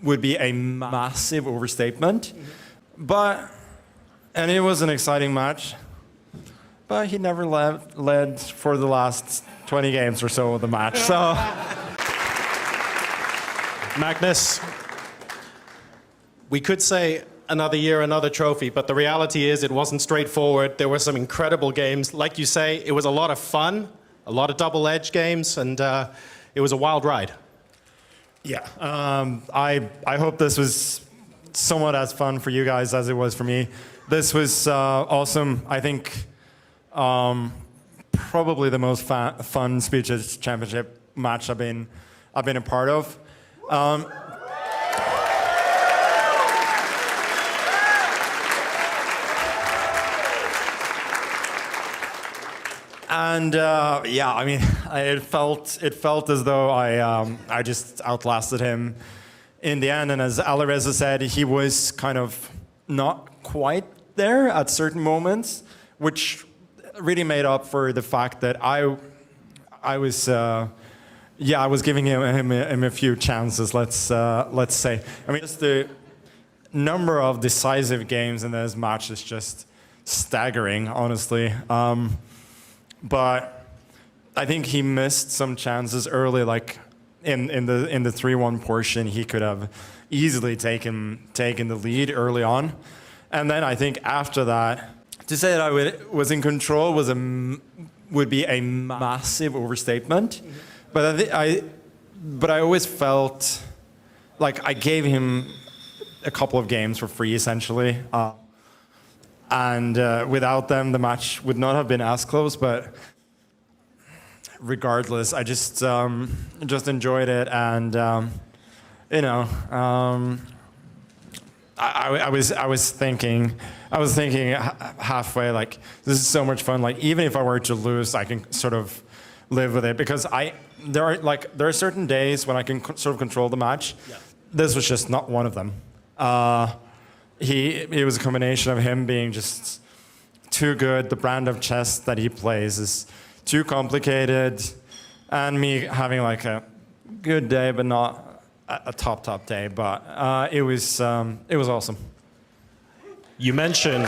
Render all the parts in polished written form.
would be a massive overstatement. And it was an exciting match, but he never led for the last 20 games or so of the match. So, Magnus, we could say another year, another trophy, but the reality is it wasn't straightforward. There were some incredible games. Like you say, it was a lot of fun, a lot of double-edged games, and it was a wild ride. Yeah, I hope this was somewhat as fun for you guys as it was for me. This was awesome. I think probably the most fun Speeches Championship match I've been a part of. And yeah, I mean, it felt as though I just outlasted him in the end. And as Alireza said, he was kind of not quite there at certain moments, which really made up for the fact that I was giving him a few chances. Let's say. I mean, just the number of decisive games in this match is just staggering, honestly. But I think he missed some chances early, like in the 3-1 portion. He could have easily taken the lead early on, and then I think after that, to say that I was in control would be a massive overstatement. But I always felt like I gave him a couple of games for free, essentially. And without them, the match would not have been as close. But regardless, I just enjoyed it, and you know, I was thinking halfway, like, this is so much fun. Like, even if I were to lose, I can sort of live with it, because there are certain days when I can sort of control the match. Yeah. This was just not one of them. It was a combination of him being just too good. The brand of chess that he plays is too complicated, and me having like a good day, but not a top day. But it was awesome. You mentioned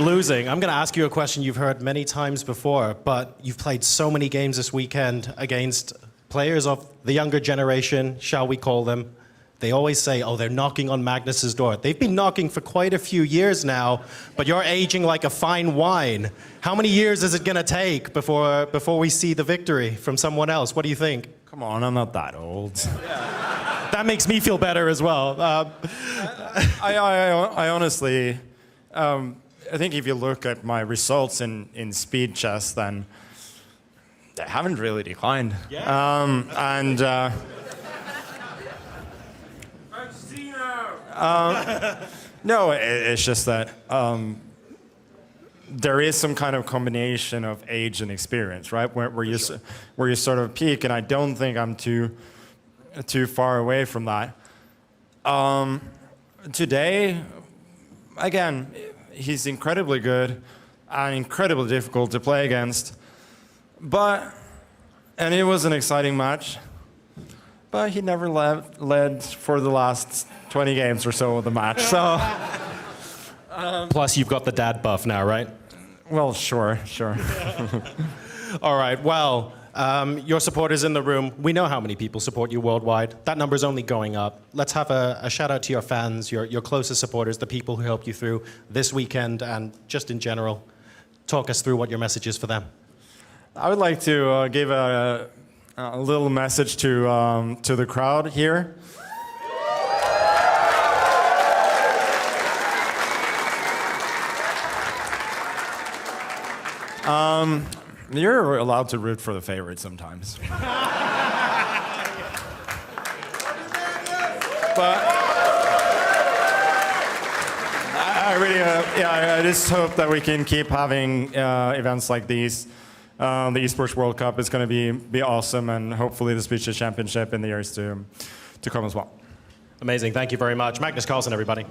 losing. I'm going to ask you a question you've heard many times before, but you've played so many games this weekend against players of the younger generation, shall we call them. They always say, oh, they're knocking on Magnus's door. They've been knocking for quite a few years now, but you're aging like a fine wine. How many years is it going to take before we see the victory from someone else? What do you think? Come on, I'm not that old. That makes me feel better as well. I honestly, I think if you look at my results in speed chess, then they haven't really declined. Yeah. No, it's just that there is some kind of combination of age and experience, right? Where you sort of peak, and I don't think I'm too far away from that. Today, again, he's incredibly good and incredibly difficult to play against. And it was an exciting match, but he never led for the last 20 games or so of the match. So, plus you've got the dad buff now, right? Well, sure. All right, well, your supporters in the room, we know how many people support you worldwide. That number's only going up. Let's have a shout out to your fans, your closest supporters, the people who helped you through this weekend and just in general. Talk us through what your message is for them. I would like to give a little message to the crowd here. You're allowed to root for the favorite sometimes. But I really, I just hope that we can keep having events like these. The Esports World Cup is going to be awesome, and hopefully the Speeches Championship in the years to come as well. Amazing. Thank you very much. Magnus Carlsen, everybody.